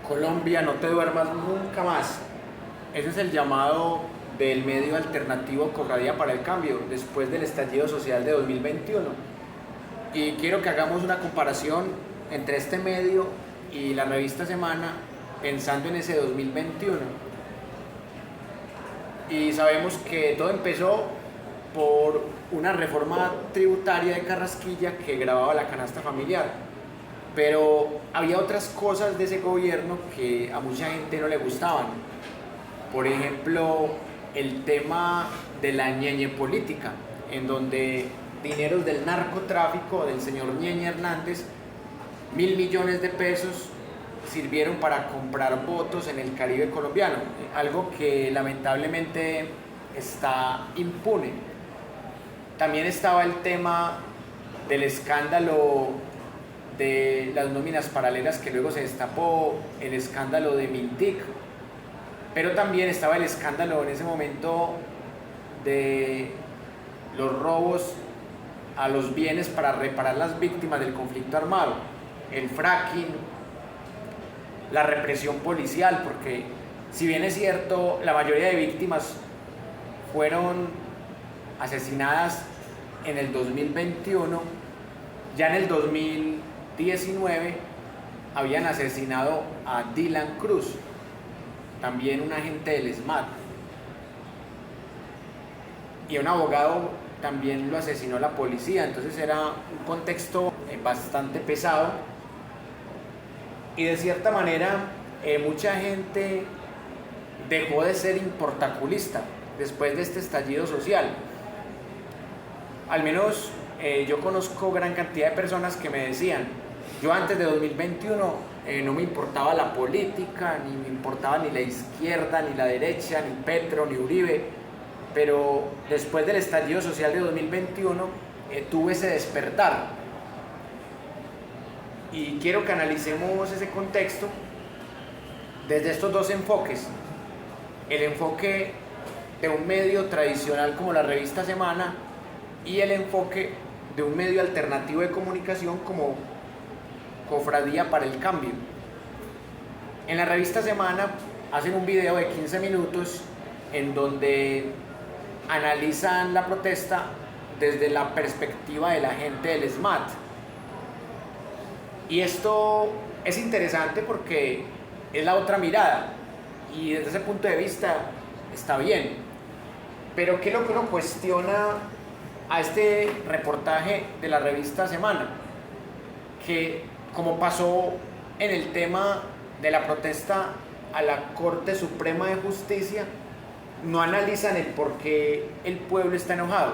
Colombia, no te duermas nunca más. Ese es el llamado del medio alternativo Cofradía para el Cambio después del estallido social de 2021. Y quiero que hagamos una comparación entre este medio y la revista Semana pensando en ese 2021. Y sabemos que todo empezó por una reforma tributaria de Carrasquilla que grababa la canasta familiar. Pero había otras cosas de ese gobierno que a mucha gente no le gustaban. Por ejemplo, el tema de la ñeñe política, en donde dineros del narcotráfico del señor Ñeñe Hernández, 1.000 millones de pesos, sirvieron para comprar votos en el Caribe colombiano, algo que lamentablemente está impune. También estaba el tema del escándalo de las nóminas paralelas que luego se destapó, el escándalo de Mintic, pero también estaba el escándalo en ese momento de los robos a los bienes para reparar las víctimas del conflicto armado, el fracking, la represión policial, porque si bien es cierto, la mayoría de víctimas fueron asesinadas en el 2021, ya en el 2019 habían asesinado a Dylan Cruz, también un agente del SMAT, y a un abogado también lo asesinó la policía. Entonces era un contexto bastante pesado y de cierta manera mucha gente dejó de ser importaculista después de este estallido social. Al menos yo conozco gran cantidad de personas que me decían: yo antes de 2021 no me importaba la política, ni me importaba ni la izquierda, ni la derecha, ni Petro, ni Uribe, pero después del estallido social de 2021 tuve ese despertar. Y quiero que analicemos ese contexto desde estos dos enfoques: el enfoque de un medio tradicional como la revista Semana y el enfoque de un medio alternativo de comunicación como Cofradía para el Cambio. En la revista Semana hacen un video de 15 minutos en donde analizan la protesta desde la perspectiva de la gente del SMAT. Y esto es interesante porque es la otra mirada y desde ese punto de vista está bien. Pero ¿qué es lo que uno cuestiona a este reportaje de la revista Semana? Que como pasó en el tema de la protesta a la Corte Suprema de Justicia, no analizan el por qué el pueblo está enojado,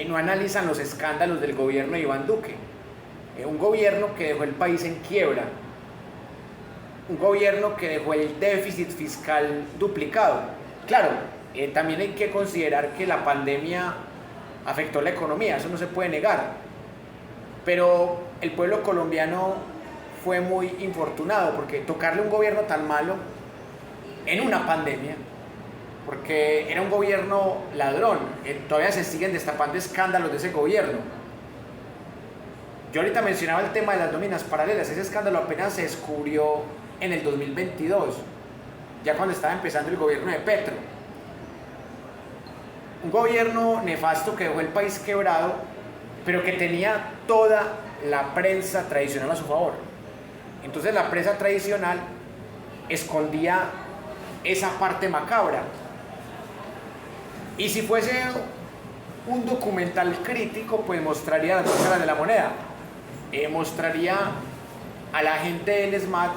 no analizan los escándalos del gobierno de Iván Duque, un gobierno que dejó el país en quiebra, un gobierno que dejó el déficit fiscal duplicado. Claro, también hay que considerar que la pandemia afectó la economía, eso no se puede negar, pero el pueblo colombiano fue muy infortunado porque tocarle un gobierno tan malo en una pandemia, porque era un gobierno ladrón, todavía se siguen destapando escándalos de ese gobierno. Yo ahorita mencionaba el tema de las nóminas paralelas, ese escándalo apenas se descubrió en el 2022, ya cuando estaba empezando el gobierno de Petro. Un gobierno nefasto que dejó el país quebrado, pero que tenía toda la prensa tradicional a su favor. Entonces la prensa tradicional escondía esa parte macabra. Y si fuese un documental crítico, pues mostraría las dos caras de la moneda. Mostraría a la gente del SMAT,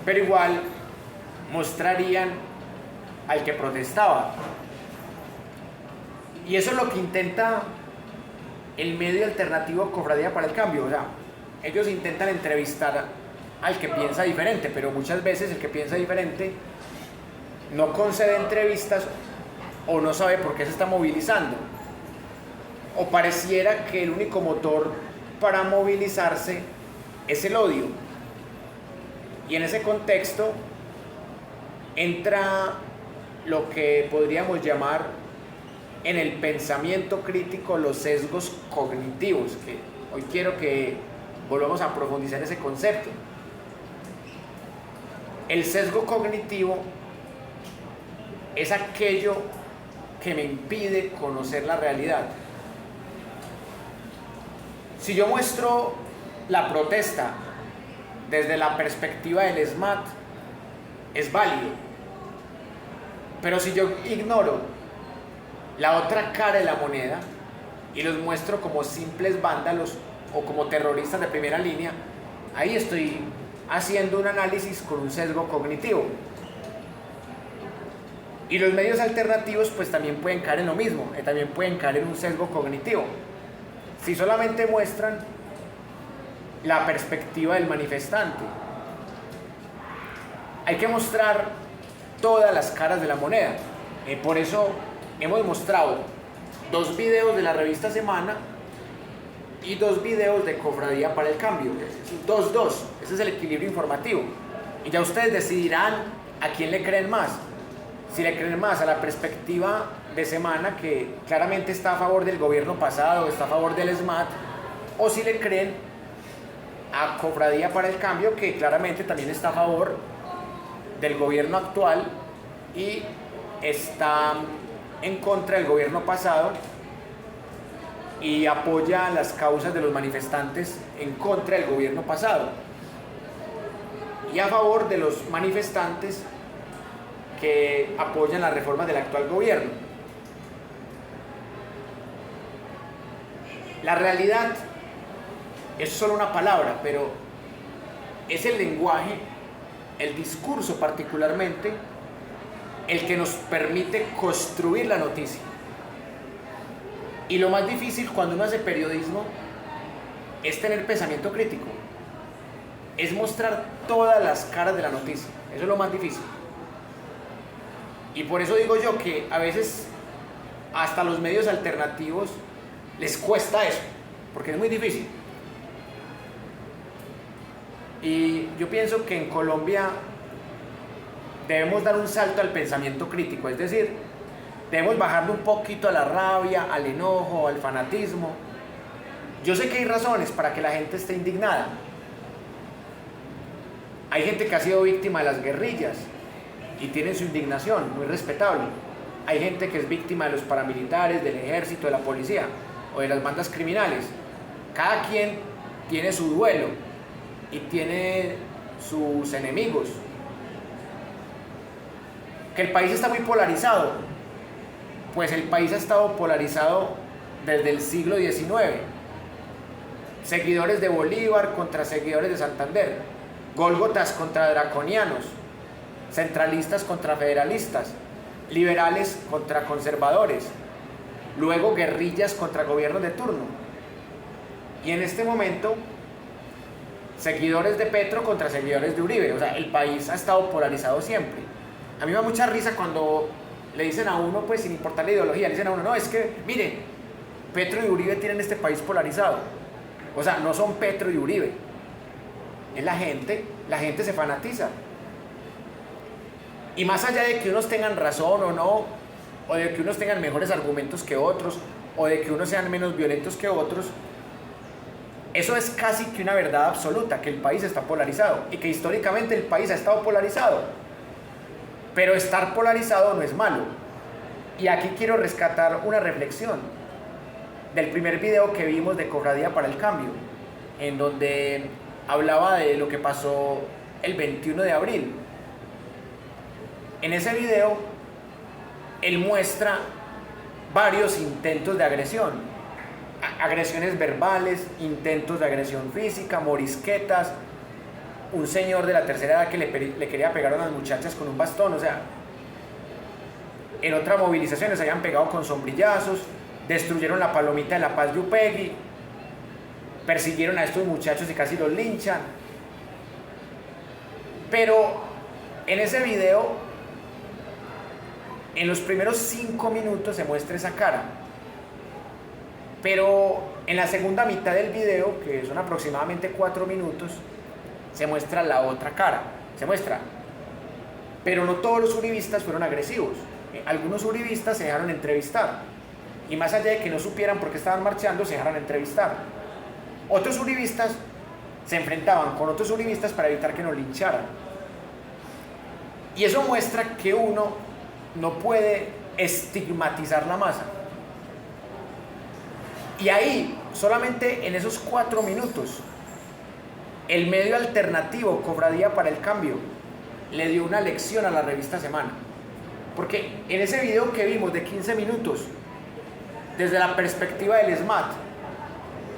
pero igual mostrarían al que protestaba. Y eso es lo que intenta el medio alternativo Cofradía para el Cambio. O sea, ellos intentan entrevistar al que piensa diferente, pero muchas veces el que piensa diferente no concede entrevistas o no sabe por qué se está movilizando, o pareciera que el único motor para movilizarse es el odio. Y en ese contexto entra lo que podríamos llamar en el pensamiento crítico los sesgos cognitivos, que hoy quiero que volvamos a profundizar ese concepto. El sesgo cognitivo es aquello que me impide conocer la realidad. Si yo muestro la protesta desde la perspectiva del SMAT, es válido. Pero si yo ignoro la otra cara de la moneda y los muestro como simples vándalos o como terroristas de primera línea, ahí estoy haciendo un análisis con un sesgo cognitivo. Y los medios alternativos pues también pueden caer en lo mismo, también pueden caer en un sesgo cognitivo. Si solamente muestran la perspectiva del manifestante, hay que mostrar todas las caras de la moneda. Por eso hemos mostrado 2 videos de la revista Semana y 2 videos de Cofradía para el Cambio. 2-2, ese es el equilibrio informativo. Y ya ustedes decidirán a quién le creen más. Si le creen más a la perspectiva de Semana, que claramente está a favor del gobierno pasado, está a favor del SMAT, o si le creen a Cofradía para el Cambio, que claramente también está a favor del gobierno actual y está en contra del gobierno pasado y apoya las causas de los manifestantes en contra del gobierno pasado y a favor de los manifestantes que apoyan las reformas del actual gobierno. La realidad es solo una palabra, pero es el lenguaje, el discurso particularmente, el que nos permite construir la noticia. Y lo más difícil cuando uno hace periodismo es tener pensamiento crítico, es mostrar todas las caras de la noticia. Eso es lo más difícil. Y por eso digo yo que a veces hasta los medios alternativos les cuesta eso, porque es muy difícil. Y yo pienso que en Colombia debemos dar un salto al pensamiento crítico, es decir, debemos bajarle un poquito a la rabia, al enojo, al fanatismo. Yo sé que hay razones para que la gente esté indignada. Hay gente que ha sido víctima de las guerrillas y tiene su indignación, muy respetable. Hay gente que es víctima de los paramilitares, del ejército, de la policía o de las bandas criminales. Cada quien tiene su duelo y tiene sus enemigos. Que el país está muy polarizado, pues el país ha estado polarizado desde el siglo XIX. Seguidores de Bolívar contra seguidores de Santander, gólgotas contra draconianos, centralistas contra federalistas, liberales contra conservadores, luego guerrillas contra gobiernos de turno. Y en este momento, seguidores de Petro contra seguidores de Uribe. O sea, el país ha estado polarizado siempre. A mí me da mucha risa cuando le dicen a uno, pues sin importar la ideología, le dicen a uno, no, es que, mire, Petro y Uribe tienen este país polarizado. O sea, no son Petro y Uribe, es la gente se fanatiza. Y más allá de que unos tengan razón o no, o de que unos tengan mejores argumentos que otros, o de que unos sean menos violentos que otros, eso es casi que una verdad absoluta, que el país está polarizado y que históricamente el país ha estado polarizado. Pero estar polarizado no es malo. Y aquí quiero rescatar una reflexión del primer video que vimos de Cofradía para el Cambio, en donde hablaba de lo que pasó el 21 de abril. En ese video, él muestra varios intentos de agresión, agresiones verbales, intentos de agresión física, morisquetas, un señor de la tercera edad que le quería pegar a unas muchachas con un bastón. O sea, en otra movilización les habían pegado con sombrillazos, destruyeron la palomita de la paz de Upegui, persiguieron a estos muchachos y casi los linchan. Pero en ese video, en los primeros 5 minutos se muestra esa cara, pero en la segunda mitad del video, que son aproximadamente 4 minutos, se muestra la otra cara, se muestra. Pero no todos los uribistas fueron agresivos. Algunos uribistas se dejaron entrevistar, y más allá de que no supieran por qué estaban marchando, se dejaron entrevistar. Otros uribistas se enfrentaban con otros uribistas para evitar que nos lincharan. Y eso muestra que uno no puede estigmatizar la masa. Y ahí, solamente en esos 4 minutos, el medio alternativo, Cofradía para el Cambio, le dio una lección a la revista Semana. Porque en ese video que vimos de 15 minutos, desde la perspectiva del SMAT,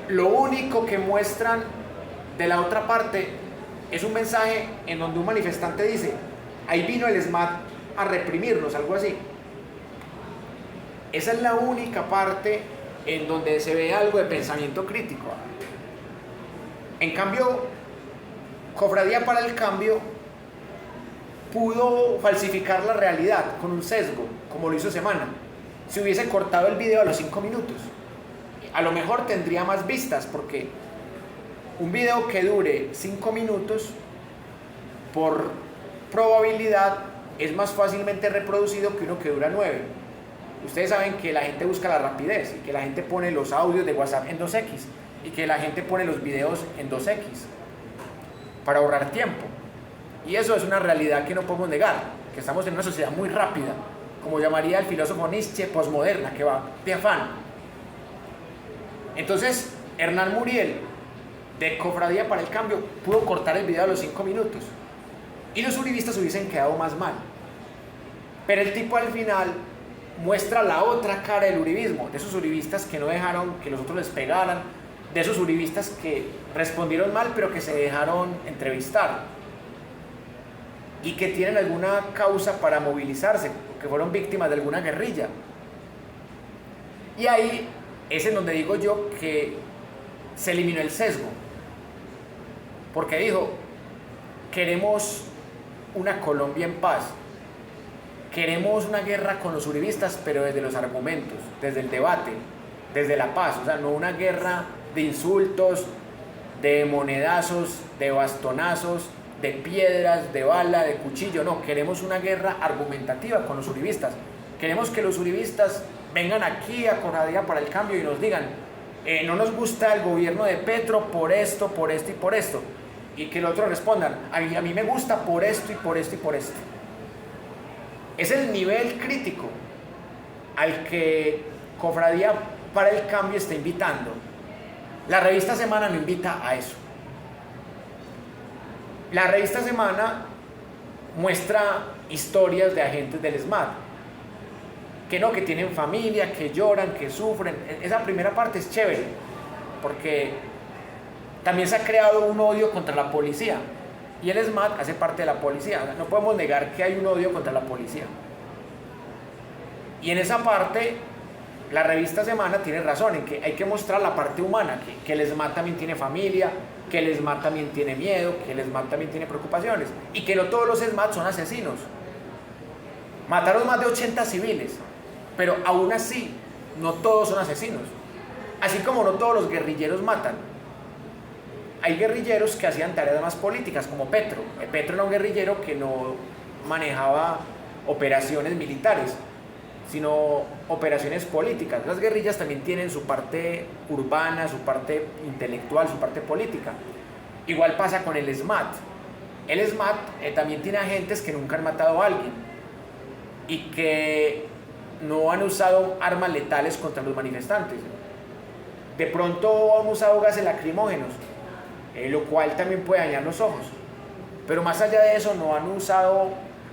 lo único que muestran de la otra parte es un mensaje en donde un manifestante dice: ahí vino el SMAT a reprimirnos, algo así. Esa es la única parte en donde se ve algo de pensamiento crítico. En cambio, Cofradía para el Cambio pudo falsificar la realidad con un sesgo, como lo hizo Semana. Si hubiese cortado el video a los 5 minutos, a lo mejor tendría más vistas, porque un video que dure 5 minutos, por probabilidad, es más fácilmente reproducido que uno que dura 9. Ustedes saben que la gente busca la rapidez, y que la gente pone los audios de WhatsApp en 2x, y que la gente pone los videos en 2x, para ahorrar tiempo. Y eso es una realidad que no podemos negar, que estamos en una sociedad muy rápida, como llamaría el filósofo Nietzsche, posmoderna, que va de afán. Entonces, Hernán Muriel, de Cofradía para el Cambio, pudo cortar el video a los 5 minutos, y los uribistas hubiesen quedado más mal. Pero el tipo al final muestra la otra cara del uribismo, de esos uribistas que no dejaron que los otros les pegaran, de esos uribistas que respondieron mal pero que se dejaron entrevistar y que tienen alguna causa para movilizarse, que fueron víctimas de alguna guerrilla. Y ahí es en donde digo yo que se eliminó el sesgo, porque dijo: queremos una Colombia en paz, queremos una guerra con los uribistas, pero desde los argumentos, desde el debate, desde la paz. O sea, no una guerra de insultos, de monedazos, de bastonazos, de piedras, de bala, de cuchillo. No, queremos una guerra argumentativa con los uribistas. Queremos que los uribistas vengan aquí a Cofradía para el Cambio y nos digan: no nos gusta el gobierno de Petro por esto, por esto y por esto. Y que los otros respondan: a mí me gusta por esto y por esto y por esto. Es el nivel crítico al que Cofradía para el Cambio está invitando. La revista Semana no invita a eso. La revista Semana muestra historias de agentes del SMAT, que tienen familia, que lloran, que sufren. Esa primera parte es chévere, porque también se ha creado un odio contra la policía, y el SMAT hace parte de la policía. No podemos negar que hay un odio contra la policía. Y en esa parte, la revista Semana tiene razón en que hay que mostrar la parte humana, que el SMAT también tiene familia, que el SMAT también tiene miedo, que el SMAT también tiene preocupaciones, y que no todos los SMAT son asesinos. Mataron más de 80 civiles, pero aún así no todos son asesinos. Así como no todos los guerrilleros matan. Hay guerrilleros que hacían tareas más políticas, como Petro. Petro era un guerrillero que no manejaba operaciones militares, sino operaciones políticas. Las guerrillas también tienen su parte urbana, su parte intelectual, su parte política. Igual pasa con el SMAT. El SMAT también tiene agentes que nunca han matado a alguien y que no han usado armas letales contra los manifestantes. De pronto han usado gases lacrimógenos, lo cual también puede dañar los ojos. Pero más allá de eso, no han usado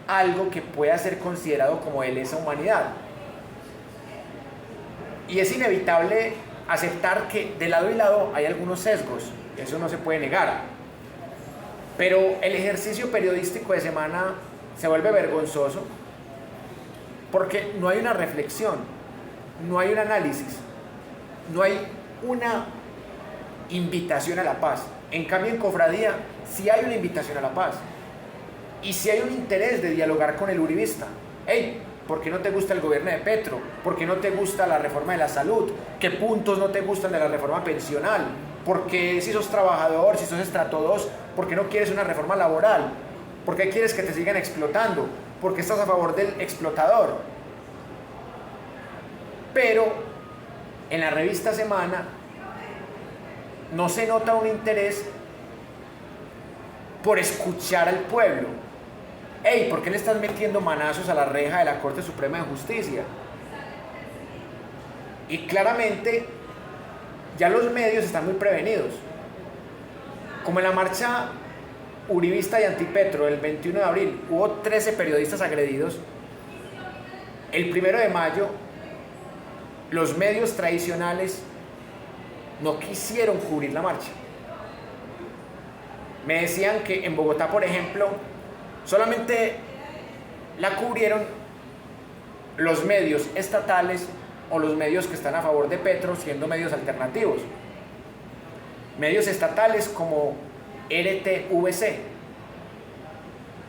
algo que pueda ser considerado como de lesa humanidad. Y es inevitable aceptar que de lado y lado hay algunos sesgos, eso no se puede negar. Pero el ejercicio periodístico de Semana se vuelve vergonzoso porque no hay una reflexión, no hay un análisis, no hay una invitación a la paz. En cambio, en Cofradía sí hay una invitación a la paz y sí hay un interés de dialogar con el uribista. Hey, ¿por qué no te gusta el gobierno de Petro? ¿Por qué no te gusta la reforma de la salud? ¿Qué puntos no te gustan de la reforma pensional? ¿Por qué, si sos trabajador, si sos estrato 2, por qué no quieres una reforma laboral? ¿Por qué quieres que te sigan explotando? ¿Por qué estás a favor del explotador? Pero en la revista Semana no se nota un interés por escuchar al pueblo. hey, ¿por qué le estás metiendo manazos a la reja de la Corte Suprema de Justicia? Y claramente ya los medios están muy prevenidos. Como en la marcha uribista y antipetro del 21 de abril hubo 13 periodistas agredidos, el 1 de mayo los medios tradicionales no quisieron cubrir la marcha. Me decían que en Bogotá, por ejemplo, solamente la cubrieron los medios estatales o los medios que están a favor de Petro, siendo medios alternativos. Medios estatales como RTVC,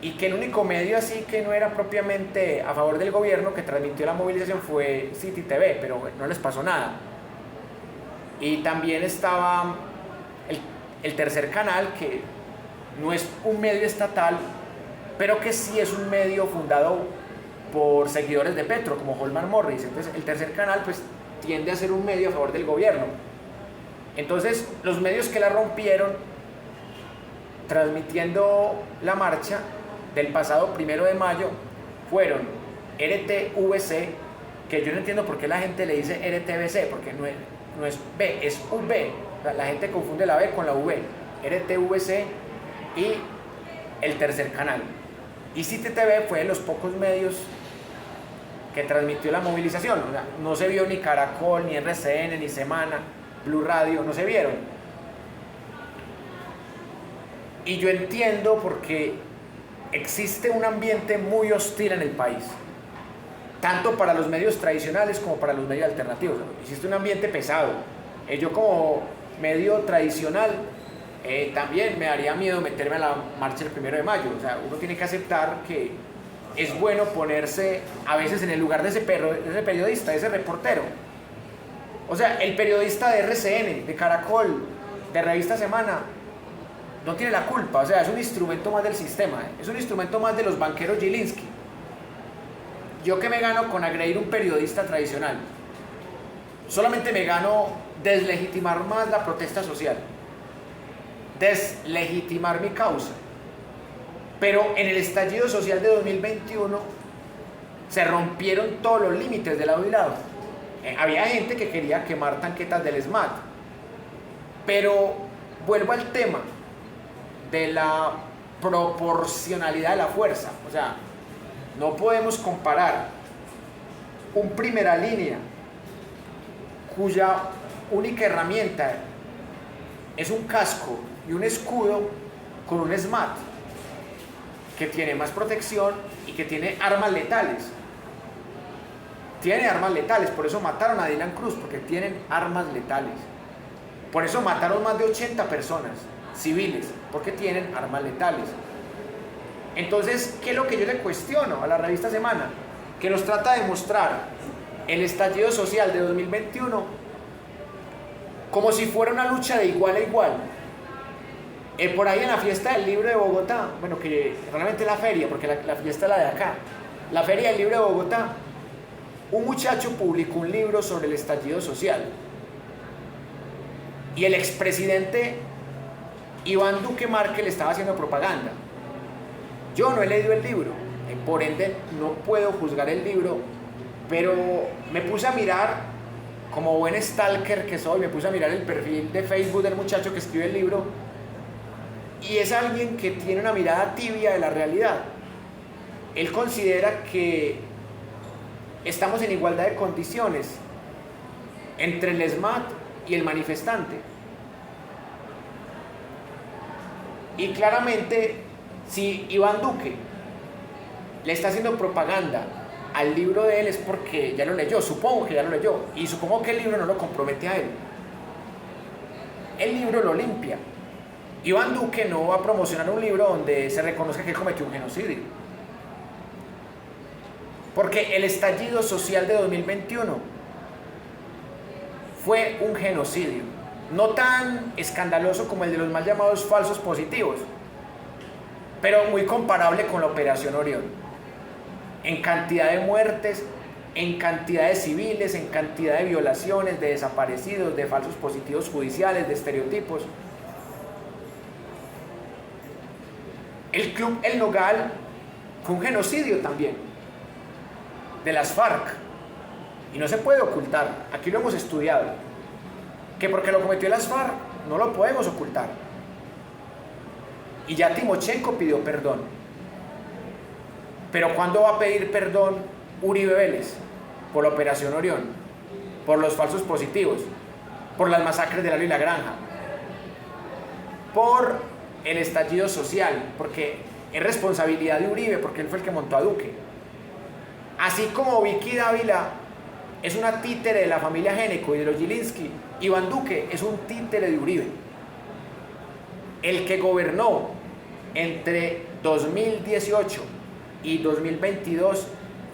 y que el único medio así que no era propiamente a favor del gobierno que transmitió la movilización fue City TV, pero no les pasó nada. Y también estaba el Tercer Canal, que no es un medio estatal, pero que sí es un medio fundado por seguidores de Petro, como Holman Morris. Entonces el Tercer Canal pues tiende a ser un medio a favor del gobierno. Entonces los medios que la rompieron transmitiendo la marcha del pasado 1 de mayo fueron RTVC, que yo no entiendo por qué la gente le dice RTVC, porque no es B, es V. La gente confunde la B con la V. RTVC y el Tercer Canal. Y City TV fue de los pocos medios que transmitió la movilización. O sea, no se vio ni Caracol, ni RCN, ni Semana, Blue Radio, no se vieron. Y yo entiendo porque existe un ambiente muy hostil en el país, tanto para los medios tradicionales como para los medios alternativos. Existe un ambiente pesado. Yo como medio tradicional también me daría miedo meterme a la marcha del 1 de mayo. O sea, uno tiene que aceptar que es bueno ponerse a veces en el lugar de ese periodista, de ese reportero. O sea, el periodista de RCN, de Caracol, de Revista Semana, no tiene la culpa. O sea, es un instrumento más del sistema, es un instrumento más de los banqueros Gilinski. ¿Yo qué me gano con agredir un periodista tradicional? Solamente me gano deslegitimar más la protesta social, deslegitimar mi causa. Pero en el estallido social de 2021 se rompieron todos los límites del lado y lado. Había gente que quería quemar tanquetas del SMAT. Pero vuelvo al tema de la proporcionalidad de la fuerza. O sea, no podemos comparar un primera línea cuya única herramienta es un casco y un escudo con un SMAT que tiene más protección y que tiene armas letales. Tiene armas letales, por eso mataron a Dylan Cruz, porque tienen armas letales. Por eso mataron más de 80 personas civiles, porque tienen armas letales. Entonces, ¿qué es lo que yo le cuestiono a la revista Semana? Que nos trata de mostrar el estallido social de 2021 como si fuera una lucha de igual a igual. Por ahí en la fiesta del libro de Bogotá, bueno, que realmente es la feria, porque la fiesta es la de acá, la feria del libro de Bogotá, un muchacho publicó un libro sobre el estallido social. Y el expresidente Iván Duque Márquez le estaba haciendo propaganda. Yo no he leído el libro, por ende no puedo juzgar el libro, pero me puse a mirar, como buen stalker que soy, me puse a mirar el perfil de Facebook del muchacho que escribe el libro, y es alguien que tiene una mirada tibia de la realidad. Él considera que estamos en igualdad de condiciones entre el SMAT y el manifestante. Y claramente, si Iván Duque le está haciendo propaganda al libro de él es porque ya lo leyó, supongo que ya lo leyó, y supongo que el libro no lo compromete a él. El libro lo limpia. Iván Duque no va a promocionar un libro donde se reconozca que él cometió un genocidio. Porque el estallido social de 2021 fue un genocidio. No tan escandaloso como el de los mal llamados falsos positivos, pero muy comparable con la Operación Orión. En cantidad de muertes, en cantidad de civiles, en cantidad de violaciones, de desaparecidos, de falsos positivos judiciales, de estereotipos. El Club El Nogal fue un genocidio también de las FARC, y no se puede ocultar, aquí lo hemos estudiado, que porque lo cometió las FARC no lo podemos ocultar. Y ya Timochenko pidió perdón, pero ¿cuándo va a pedir perdón Uribe Vélez? Por la Operación Orión, por los falsos positivos, por las masacres de Lalo y la Granja, por el estallido social, porque es responsabilidad de Uribe, porque él fue el que montó a Duque. Así como Vicky Dávila es una títere de la familia Géneco y de los Gilinski, Iván Duque es un títere de Uribe. El que gobernó entre 2018 y 2022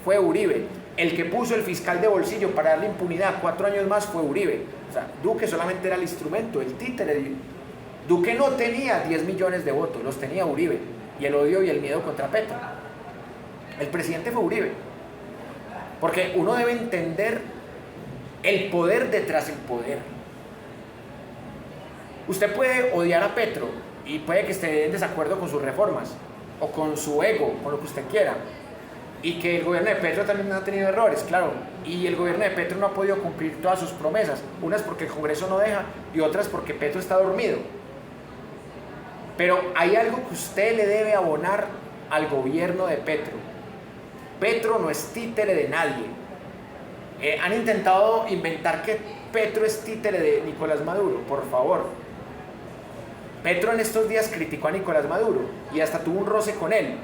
fue Uribe. El que puso el fiscal de bolsillo para darle impunidad 4 años más fue Uribe. O sea, Duque solamente era el instrumento, el títere de Uribe. Duque no tenía 10 millones de votos, los tenía Uribe. Y el odio y el miedo contra Petro. El presidente fue Uribe. Porque uno debe entender el poder detrás del poder. Usted puede odiar a Petro y puede que esté en desacuerdo con sus reformas o con su ego, con lo que usted quiera. Y que el gobierno de Petro también ha tenido errores, claro. Y el gobierno de Petro no ha podido cumplir todas sus promesas. Unas porque el Congreso no deja y otras porque Petro está dormido. Pero hay algo que usted le debe abonar al gobierno de Petro. Petro no es títere de nadie. Han intentado inventar que Petro es títere de Nicolás Maduro, por favor. Petro en estos días criticó a Nicolás Maduro y hasta tuvo un roce con él.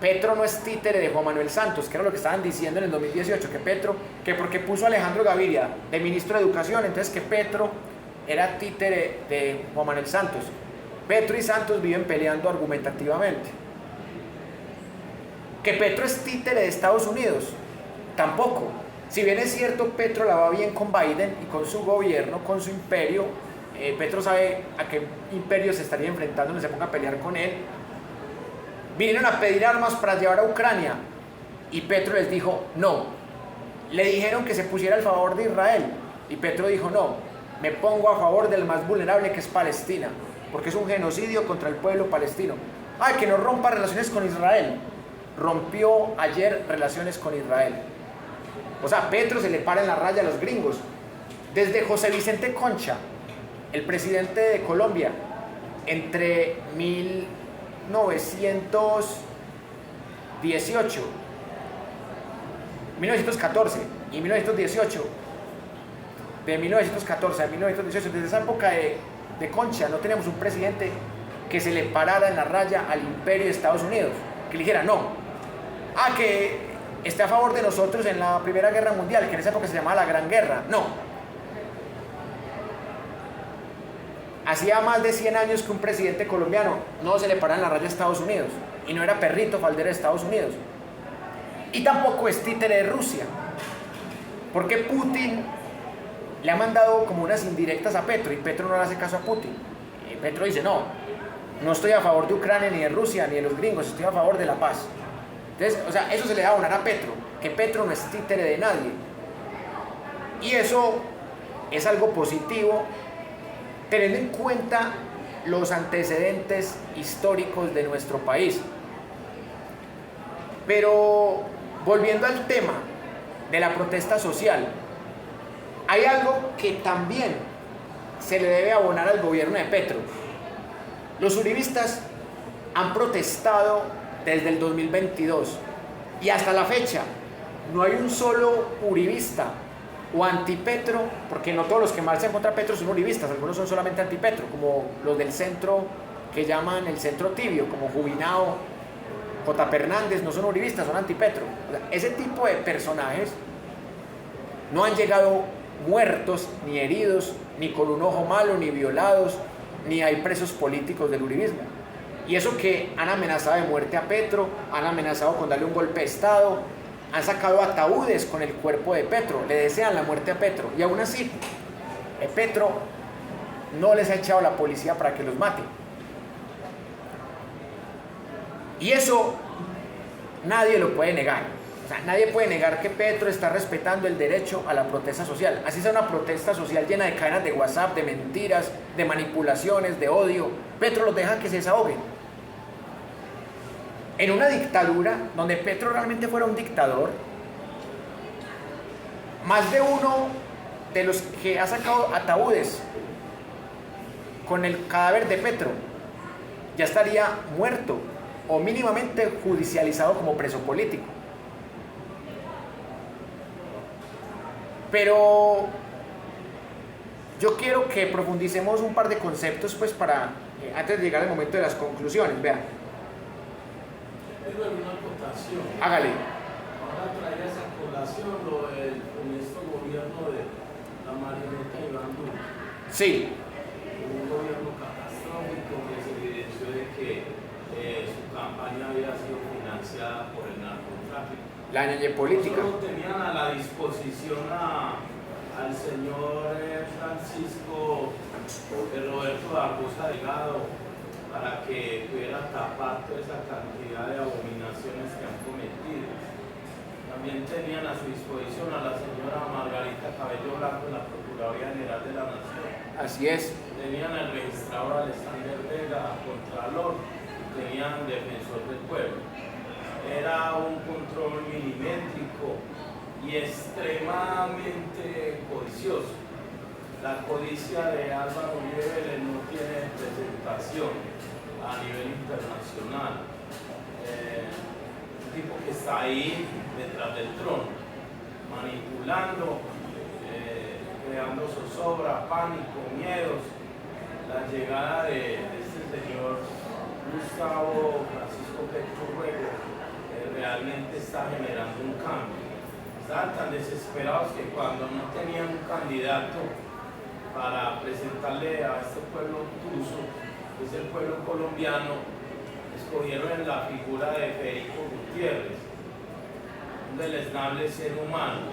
Petro no es títere de Juan Manuel Santos, que era lo que estaban diciendo en el 2018, que Petro, que porque puso a Alejandro Gaviria de ministro de Educación, entonces que Petro era títere de Juan Manuel Santos. Petro y Santos viven peleando argumentativamente. Que Petro es títere de Estados Unidos, tampoco. Si bien es cierto, Petro la va bien con Biden y con su gobierno, con su imperio. Petro sabe a qué imperio se estaría enfrentando, no se ponga a pelear con él. Vinieron a pedir armas para llevar a Ucrania y Petro les dijo no. Le dijeron que se pusiera al favor de Israel y Petro dijo no, me pongo a favor del más vulnerable, que es Palestina, porque es un genocidio contra el pueblo palestino. Ay, que no rompa relaciones con Israel. Rompió ayer relaciones con Israel. O sea, Petro se le para en la raya a los gringos. Desde José Vicente Concha, el presidente de Colombia, entre 1914 y 1918, de 1914 a 1918, desde esa época de Concha, no teníamos un presidente que se le parara en la raya al imperio de Estados Unidos, que le dijera no. Que esté a favor de nosotros en la Primera Guerra Mundial, que en esa época se llamaba la Gran Guerra. No. Hacía más de 100 años que un presidente colombiano no se le paraba en la raya a Estados Unidos, y no era perrito faldero de Estados Unidos. Y tampoco es títere de Rusia, porque Putin le ha mandado como unas indirectas a Petro, y Petro no le hace caso a Putin. Y Petro dice, no estoy a favor de Ucrania, ni de Rusia, ni de los gringos, estoy a favor de la paz. Entonces, o sea, eso se le da a abonar a Petro, que Petro no es títere de nadie. Y eso es algo positivo, teniendo en cuenta los antecedentes históricos de nuestro país. Pero, volviendo al tema de la protesta social, hay algo que también se le debe abonar al gobierno de Petro. Los uribistas han protestado desde el 2022 y hasta la fecha no hay un solo uribista o antipetro, porque no todos los que marchan contra Petro son uribistas, algunos son solamente antipetro, como los del centro que llaman el centro tibio, como Jubinao, J. Fernández, no son uribistas, son antipetro. O sea, ese tipo de personajes no han llegado muertos, ni heridos, ni con un ojo malo, ni violados, ni hay presos políticos del uribismo. Y eso que han amenazado de muerte a Petro, han amenazado con darle un golpe de Estado, han sacado ataúdes con el cuerpo de Petro, le desean la muerte a Petro, y aún así Petro no les ha echado la policía para que los mate. Y eso nadie lo puede negar. O sea, nadie puede negar que Petro está respetando el derecho a la protesta social. Así sea una protesta social llena de cadenas de WhatsApp, de mentiras, de manipulaciones, de odio. Petro los deja que se desahoguen. en una dictadura donde Petro realmente fuera un dictador, más de uno de los que ha sacado ataúdes con el cadáver de Petro ya estaría muerto o mínimamente judicializado como preso político. Pero yo quiero que profundicemos un par de conceptos pues para antes de llegar al momento de las conclusiones. Vean. Tengo una acotación. Hágale. Ahora trae esa colación lo del funesto gobierno de la marioneta Iván Duque. Sí. Un gobierno catastrófico que se evidenció de que su campaña había sido financiada por el narcotráfico. La ñoñe política. Solo tenían a la disposición al señor Francisco Roberto Barbosa Delgado para que pudiera tapar toda esa cantidad de abominaciones que han cometido. También tenían a su disposición a la señora Margarita Cabello Blanco en la Procuraduría General de la Nación. Así es. Tenían al registrador Alexander Vega, Contralor, tenían defensor del pueblo. Era un control milimétrico y extremadamente codicioso. La codicia de Álvaro Uribe Vélez no tiene presentación a nivel internacional. Un tipo que está ahí detrás del trono, manipulando, creando zozobra, pánico, miedos. La llegada de este señor Gustavo Francisco Petro Ruego realmente está generando un cambio. Estaban tan desesperados que cuando no tenían un candidato para presentarle a este pueblo tuso, que es el pueblo colombiano, escogieron en la figura de Federico Gutiérrez, un deleznable ser humano.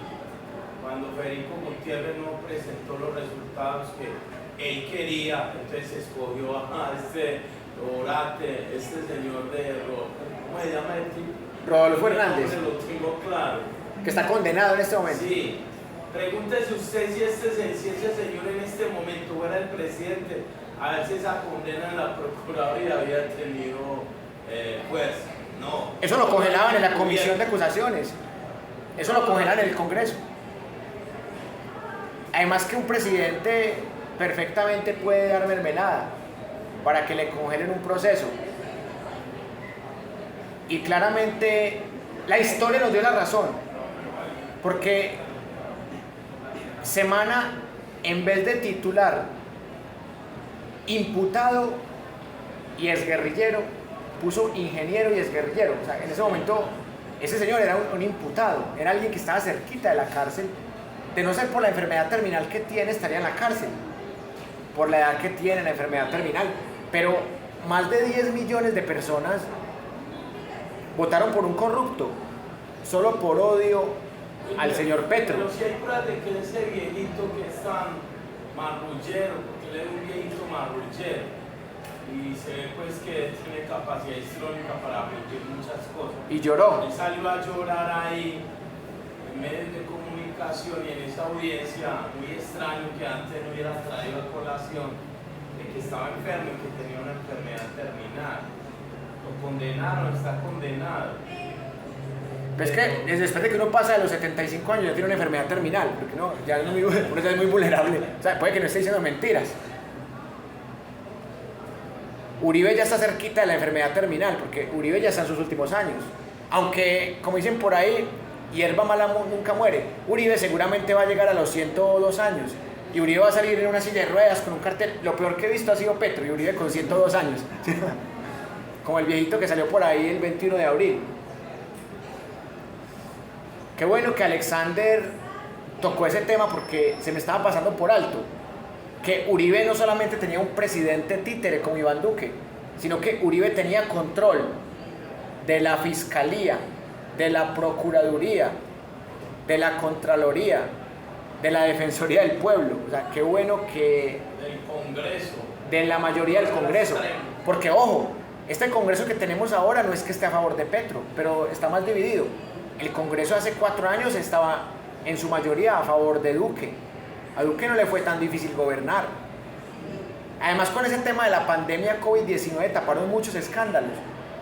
Cuando Federico Gutiérrez no presentó los resultados que él quería, entonces escogió a este orate, este señor de ¿cómo se llama el tipo? Rodolfo Hernández. Lo tengo claro. Que está condenado en este momento. Sí. Pregúntese usted si ese señor en este momento fuera el presidente, a ver si esa condena en la Procuraduría había tenido fuerza. No. Eso lo congelaban en la comisión de acusaciones. Eso lo congelaban en el Congreso. Además que un presidente perfectamente puede dar mermelada para que le congelen un proceso. Y claramente la historia nos dio la razón, porque Semana, en vez de titular imputado y exguerrillero, puso ingeniero y exguerrillero. O sea, en ese momento ese señor era un imputado, era alguien que estaba cerquita de la cárcel. De no ser por la enfermedad terminal que tiene, estaría en la cárcel, por la edad que tiene, la enfermedad terminal. Pero más de 10 millones de personas votaron por un corrupto, solo por odio al señor Petro. Pero si hay pruebas de que ese viejito que es tan marrullero, porque él es un viejito marrullero, y se ve pues que tiene capacidad histrónica para aplaudir muchas cosas. Y lloró. Él salió a llorar ahí, en medios de comunicación y en esa audiencia, muy extraño que antes no hubiera traído a colación, de que estaba enfermo y que tenía una enfermedad terminal. Lo condenaron, está condenado. Pero es que después de que uno pasa de los 75 años ya tiene una enfermedad terminal, porque no, ya es muy, uno ya es muy vulnerable. O sea, puede que no esté diciendo mentiras. Uribe ya está cerquita de la enfermedad terminal, porque Uribe ya está en sus últimos años. Aunque, como dicen por ahí, hierba mala nunca muere. Uribe seguramente va a llegar a los 102 años. Y Uribe va a salir en una silla de ruedas con un cartel. Lo peor que he visto ha sido Petro y Uribe con 102 años. Como el viejito que salió por ahí el 21 de abril. Qué bueno que Alexander tocó ese tema porque se me estaba pasando por alto. Que Uribe no solamente tenía un presidente títere como Iván Duque, sino que Uribe tenía control de la Fiscalía, de la Procuraduría, de la Contraloría, de la Defensoría del Pueblo. O sea, qué bueno que... Del Congreso. De la mayoría del Congreso. Porque, ojo, este Congreso que tenemos ahora no es que esté a favor de Petro, pero está más dividido. El Congreso hace 4 años estaba en su mayoría a favor de Duque. A Duque no le fue tan difícil gobernar. Además, con ese tema de la pandemia COVID-19 taparon muchos escándalos.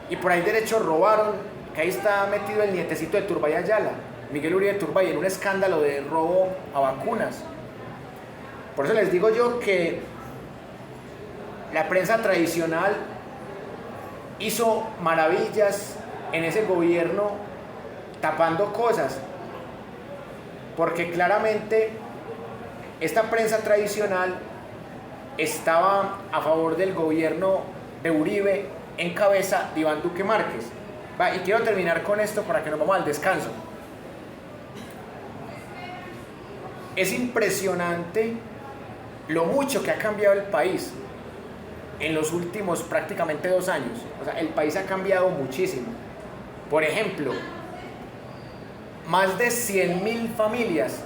y por ahí derecho robaron, que ahí está metido el nietecito de Turbay Ayala, Miguel Uribe Turbay, en un escándalo de robo a vacunas. Por eso les digo yo que la prensa tradicional hizo maravillas en ese gobierno tapando cosas, porque claramente esta prensa tradicional estaba a favor del gobierno de Uribe en cabeza de Iván Duque Márquez. Y quiero terminar con esto para que nos vamos al descanso. Es impresionante lo mucho que ha cambiado el país en los últimos prácticamente 2 años. O sea, el país ha cambiado muchísimo. Por ejemplo, más de 100.000 familias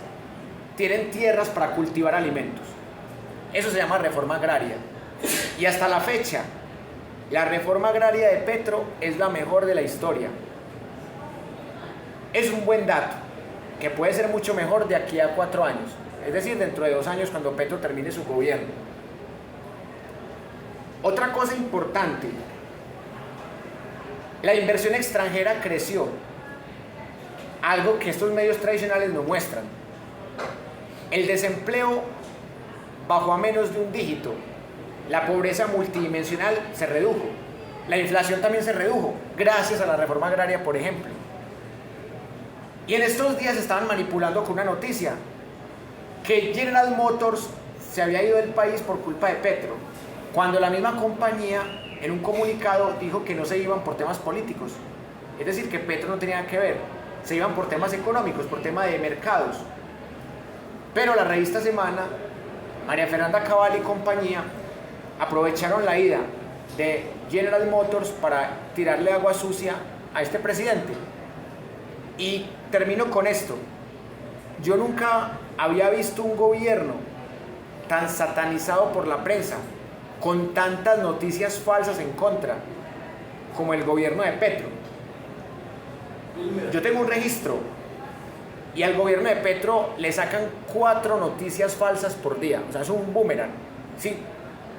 tienen tierras para cultivar alimentos. Eso se llama reforma agraria. Y hasta la fecha, la reforma agraria de Petro es la mejor de la historia. Es un buen dato, que puede ser mucho mejor de aquí a 4 años. Es decir, dentro de 2 años cuando Petro termine su gobierno. Otra cosa importante, la inversión extranjera creció. Algo que estos medios tradicionales no muestran. El desempleo bajó a menos de un dígito. La pobreza multidimensional se redujo. La inflación también se redujo, gracias a la reforma agraria, por ejemplo. Y en estos días estaban manipulando con una noticia, que General Motors se había ido del país por culpa de Petro, cuando la misma compañía en un comunicado dijo que no se iban por temas políticos. Es decir, que Petro no tenía que ver, se iban por temas económicos, por tema de mercados. Pero la revista Semana, María Fernanda Cabal y compañía aprovecharon la ida de General Motors para tirarle agua sucia a este presidente. Y termino con esto. Yo nunca había visto un gobierno tan satanizado por la prensa, con tantas noticias falsas en contra, como el gobierno de Petro. Yo tengo un registro y al gobierno de Petro le sacan 4 noticias falsas por día. O sea, es un boomerang. Si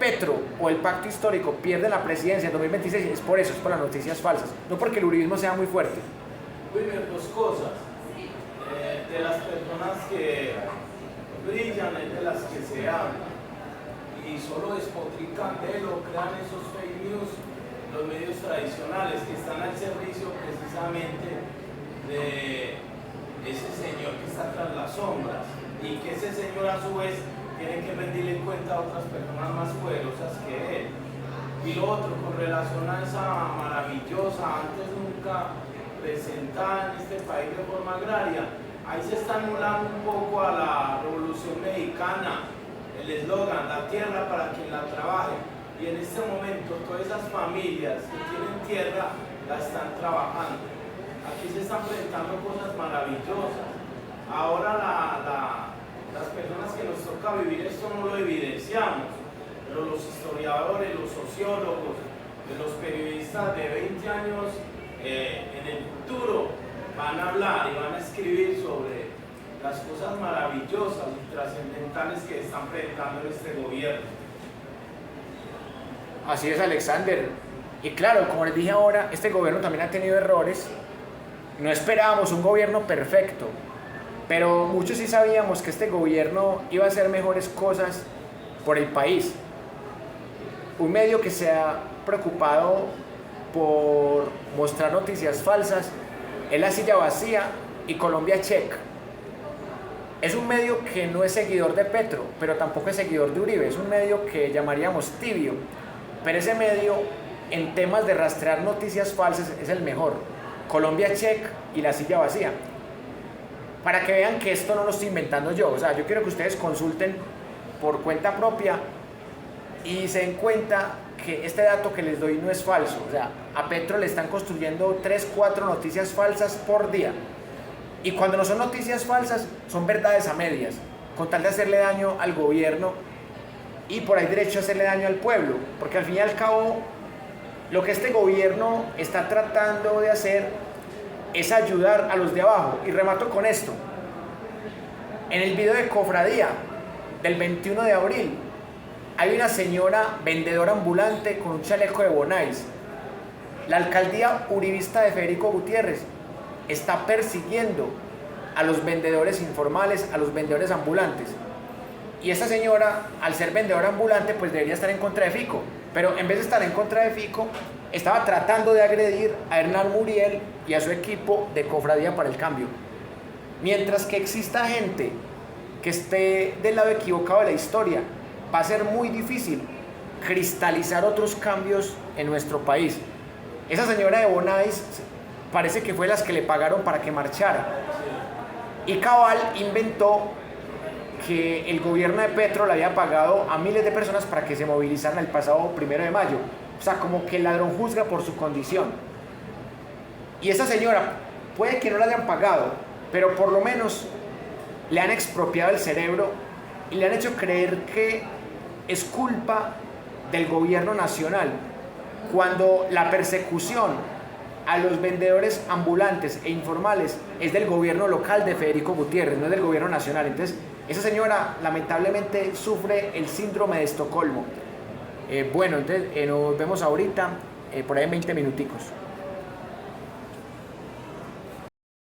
Petro o el pacto histórico pierden la presidencia en 2026, es por eso, es por las noticias falsas, no porque el uribismo sea muy fuerte. Wilmer, 2 cosas. De las personas que brillan es de las que se habla y solo despotrican de lo, crean esos fake news los medios tradicionales que están al servicio precisamente de ese señor que está tras las sombras y que ese señor a su vez tiene que rendirle cuenta a otras personas más poderosas que él. Y lo otro, con relación a esa maravillosa, antes nunca presentada en este país de forma agraria, ahí se está anulando un poco a la Revolución Mexicana, el eslogan, la tierra para quien la trabaje. Y en este momento todas esas familias que tienen tierra la están trabajando. Aquí se están presentando cosas maravillosas. Ahora las personas que nos toca vivir esto no lo evidenciamos, pero los historiadores, los sociólogos, los periodistas de 20 años en el futuro van a hablar y van a escribir sobre las cosas maravillosas y trascendentales que están presentando en este gobierno. Así es, Alexander. Y claro, como les dije ahora, este gobierno también ha tenido errores. No esperábamos un gobierno perfecto, pero muchos sí sabíamos que este gobierno iba a hacer mejores cosas por el país. Un medio que se ha preocupado por mostrar noticias falsas es La Silla Vacía y Colombia Check. Es un medio que no es seguidor de Petro, pero tampoco es seguidor de Uribe. Es un medio que llamaríamos tibio, pero ese medio en temas de rastrear noticias falsas es el mejor. Colombia Check y La Silla Vacía. Para que vean que esto no lo estoy inventando yo. O sea, yo quiero que ustedes consulten por cuenta propia y se den cuenta que este dato que les doy no es falso. O sea, a Petro le están construyendo 3, 4 noticias falsas por día. Y cuando no son noticias falsas, son verdades a medias, con tal de hacerle daño al gobierno y por ahí derecho a hacerle daño al pueblo. Porque al fin y al cabo, lo que este gobierno está tratando de hacer es ayudar a los de abajo. Y remato con esto. En el video de Cofradía del 21 de abril, hay una señora vendedora ambulante con un chaleco de Bonais La alcaldía uribista de Federico Gutiérrez está persiguiendo a los vendedores informales, a los vendedores ambulantes. Y esta señora, al ser vendedora ambulante, pues debería estar en contra de Fico. Pero en vez de estar en contra de Fico, estaba tratando de agredir a Hernán Muriel y a su equipo de Cofradía para el Cambio. Mientras que exista gente que esté del lado equivocado de la historia, va a ser muy difícil cristalizar otros cambios en nuestro país. Esa señora de Bonais parece que fue las que le pagaron para que marchara. Y cabal inventó que el gobierno de Petro le había pagado a miles de personas para que se movilizaran el pasado 1 de mayo. O sea, como que el ladrón juzga por su condición. Y esa señora puede que no la hayan pagado, pero por lo menos le han expropiado el cerebro y le han hecho creer que es culpa del gobierno nacional, cuando la persecución a los vendedores ambulantes e informales es del gobierno local de Federico Gutiérrez, no es del gobierno nacional. Entonces, esa señora lamentablemente sufre el síndrome de Estocolmo. Bueno, entonces nos vemos ahorita, por ahí en 20 minuticos.